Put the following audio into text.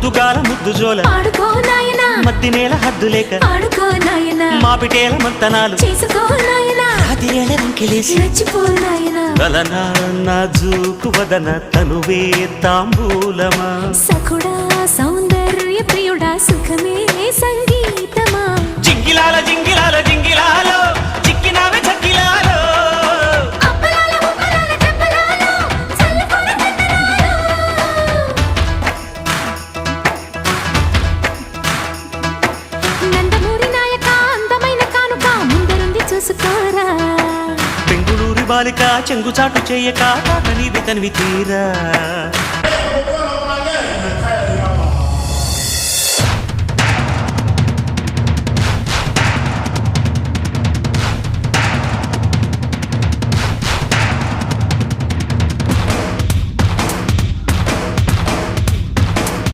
పొద్దుగాల ముద్దు జోల ఆడుకో నాయనా మద్ది నేల హద్దు లేక ఆడుకో నాయనా మా పిటేల మంతనాలు చేసుకో నాయనా రాతిరేళ రంకెలేసి రెచ్చిపో నాయనా వలనా నాజూకు వదన తనువే తాంబూలమా సఖుడా సౌందర్య ప్రియుడా సుఖమే సంగీతమా జింగిలాల జింగిలాల జింగిలాలో చిక్కినావే చక్కిలాలో అప్పలాల ఉప్పలాల చెప్పలాల చల్లుకొన చందనాలు నందమూరి నాయక అందమైన కానుక ముందరుంది చూసుకోరా బెంగుళూరు బాలిక చెంగుచాటు చేయక తాతనివి తనివి తీరా